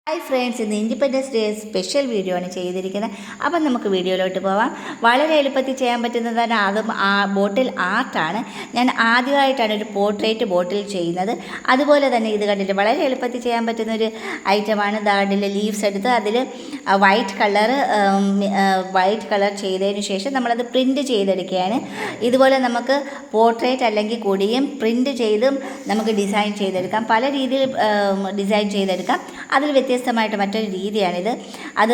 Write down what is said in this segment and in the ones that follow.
Hi friends, ഇന്ന് independence day special video ആണ് ചെയ്തിരിക്കുന്നത്. അപ്പം നമുക്ക് വീഡിയോയിലോട്ട് പോവാം. വളരെ എളുപ്പത്തിൽ ചെയ്യാൻ പറ്റുന്നതാണ്. അതും ബോട്ടിൽ ആർട്ടാണ്. ഞാൻ ആദ്യമായിട്ടാണ് ഒരു പോർട്രേറ്റ് ബോട്ടിൽ ചെയ്യുന്നത്. അതുപോലെ തന്നെ ഇത് കണ്ടിട്ട് വളരെ എളുപ്പത്തിൽ ചെയ്യാൻ പറ്റുന്ന ഒരു ഐറ്റമാണ്. കണ്ടില്ല, ലീവ്സ് എടുത്ത് അതിൽ വൈറ്റ് കളർ ചെയ്തതിന് ശേഷം നമ്മളത് പ്രിൻറ്റ് ചെയ്തെടുക്കുകയാണ്. ഇതുപോലെ നമുക്ക് പോർട്രേറ്റ് അല്ലെങ്കിൽ കൂടിയും പ്രിൻറ്റ് ചെയ്തും നമുക്ക് ഡിസൈൻ ചെയ്തെടുക്കാം. പല രീതിയിൽ ഡിസൈൻ ചെയ്തെടുക്കാം. അതിൽ വ്യത്യസ്തമായിട്ട് മറ്റൊരു രീതിയാണിത്. അത്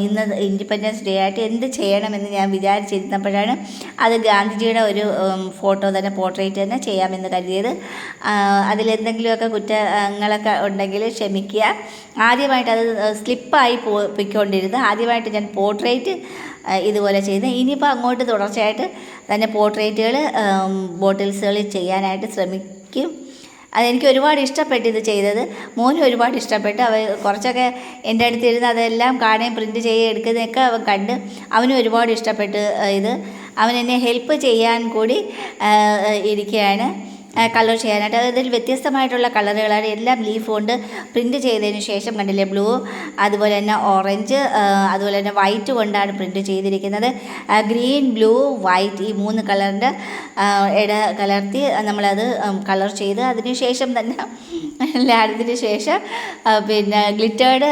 ഇന്ന് ഇൻഡിപെൻഡൻസ് ഡേ ആയിട്ട് എന്ത് ചെയ്യണമെന്ന് ഞാൻ വിചാരിച്ചിരുന്നപ്പോഴാണ് അത് ഗാന്ധിജിയുടെ ഒരു ഫോട്ടോ തന്നെ, പോർട്രേറ്റ് തന്നെ ചെയ്യാമെന്ന് കരുതിയത്. അതിലെന്തെങ്കിലുമൊക്കെ കുറ്റങ്ങളൊക്കെ ഉണ്ടെങ്കിൽ ക്ഷമിക്കുക. ആദ്യമായിട്ട് അത് സ്ലിപ്പായി പോയിക്കൊണ്ടിരുന്നത്. ആദ്യമായിട്ട് ഞാൻ പോർട്രേറ്റ് ഇതുപോലെ ചെയ്ത്, ഇനിയിപ്പോൾ അങ്ങോട്ട് തുടർച്ചയായിട്ട് തന്നെ പോർട്രേറ്റുകൾ ബോട്ടിൽസുകളിൽ ചെയ്യാനായിട്ട് ശ്രമിക്കും. അതെനിക്ക് ഒരുപാട് ഇഷ്ടപ്പെട്ടു ഇത് ചെയ്തത്. മോനും ഒരുപാട് ഇഷ്ടപ്പെട്ടു. കുറച്ചൊക്കെ എൻ്റെ അടുത്തിരുന്ന് അതെല്ലാം കാണുകയും പ്രിൻറ്റ് ചെയ്യുകയും എടുക്കുന്നതൊക്കെ അവൻ കണ്ട് അവനും ഒരുപാട് ഇഷ്ടപ്പെട്ടു ഇത്. അവൻ എന്നെ ഹെൽപ്പ് ചെയ്യാൻ കൂടി ഇരിക്കുകയാണ് കളർ ചെയ്യാനായിട്ട്. അതിൽ വ്യത്യസ്തമായിട്ടുള്ള കളറുകളാണ്. എല്ലാം ലീഫ് കൊണ്ട് പ്രിൻറ്റ് ചെയ്തതിന് ശേഷം കണ്ടില്ലേ, ബ്ലൂ, അതുപോലെ തന്നെ ഓറഞ്ച്, അതുപോലെ തന്നെ വൈറ്റ് കൊണ്ടാണ് പ്രിൻറ്റ് ചെയ്തിരിക്കുന്നത്. ഗ്രീൻ, ബ്ലൂ, വൈറ്റ് ഈ 3 കളറിൻ്റെ കലർത്തി നമ്മളത് കളർ ചെയ്ത് അതിന് ശേഷം തന്നെ അതിന് ശേഷം പിന്നെ ഗ്ലിറ്റേർഡ്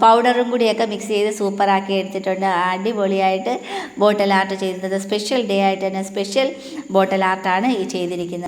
പൗഡറും കൂടിയൊക്കെ മിക്സ് ചെയ്ത് സൂപ്പറാക്കി എടുത്തിട്ടുണ്ട്. അടിപൊളിയായിട്ട് ബോട്ടിൽ ആർട്ട് ചെയ്തത്. സ്പെഷ്യൽ ഡേ ആയിട്ട് തന്നെ സ്പെഷ്യൽ ബോട്ടിൽ ആർട്ടാണ് ഈ ചെയ്തിരിക്കുന്നത്.